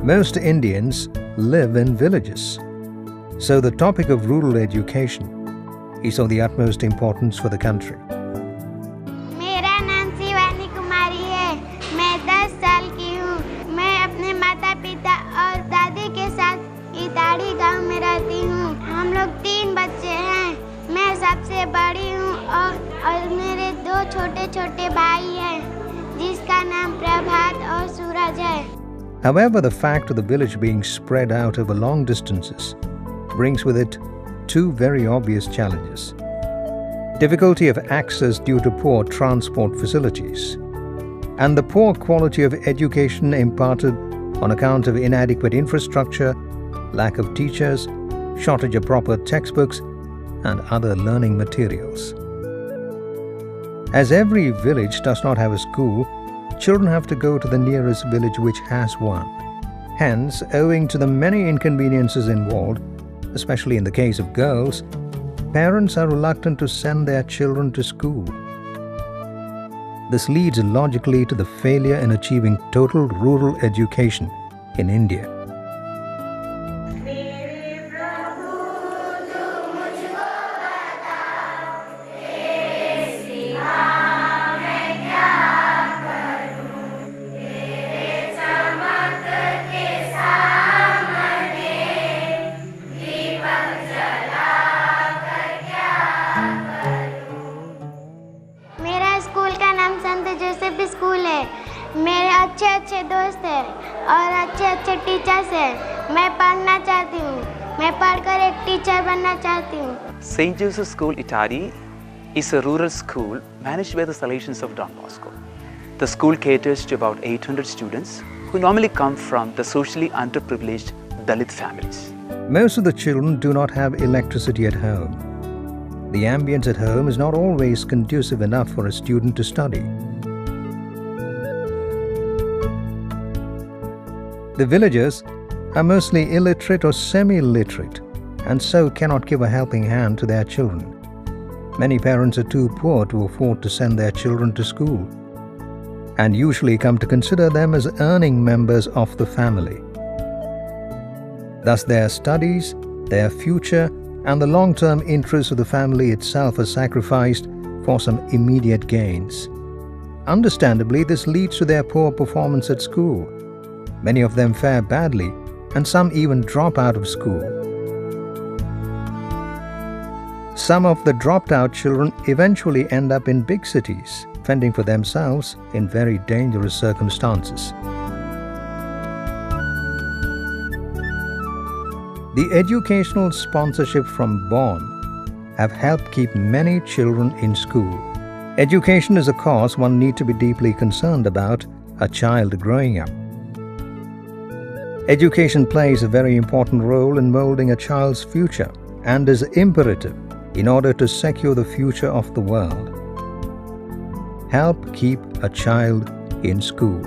Most Indians live in villages, so the topic of rural education is of the utmost importance for the country. मेरा नाम शिवानी कुमारी है। मैं 10 साल की हूँ। मैं अपने माता पिता और दादी के साथ इताड़ी गांव में रहती हूँ। हम लोग 3 बच्चे हैं। मैं सबसे बड़ी हूँ और मेरे 2 छोटे छोटे भाई हैं, जिसका नाम प्रभात और सूरज है। However, the fact of the village being spread out over long distances brings with it 2 very obvious challenges. Difficulty of access due to poor transport facilities, and the poor quality of education imparted on account of inadequate infrastructure, lack of teachers, shortage of proper textbooks, and other learning materials. As every village does not have a school, children have to go to the nearest village which has one. Hence, owing to the many inconveniences involved, especially in the case of girls, parents are reluctant to send their children to school. This leads logically to the failure in achieving total rural education in India. School है। मेरे अच्छे अच्छे दोस्त हैं और अच्छे अच्छे teachers हैं। मैं पढ़ना चाहती हूँ। मैं पढ़कर एक टीचर बनना चाहती हूँ। St. Joseph's School, Itari, is a rural school managed by the Salesians of Don Bosco. The school caters to about 800 students who normally come from the socially underprivileged Dalit families. Most of the children do not have electricity at home. The ambience at home is not always conducive enough for a student to study. The villagers are mostly illiterate or semi-literate and so cannot give a helping hand to their children. Many parents are too poor to afford to send their children to school and usually come to consider them as earning members of the family. Thus their studies, their future and the long-term interests of the family itself are sacrificed for some immediate gains. Understandably, this leads to their poor performance at school. Many of them fare badly and some even drop out of school. Some of the dropped out children eventually end up in big cities, fending for themselves in very dangerous circumstances. The educational sponsorship from BONN have helped keep many children in school. Education is a cause one need to be deeply concerned about a child growing up. Education plays a very important role in molding a child's future and is imperative in order to secure the future of the world. Help keep a child in school.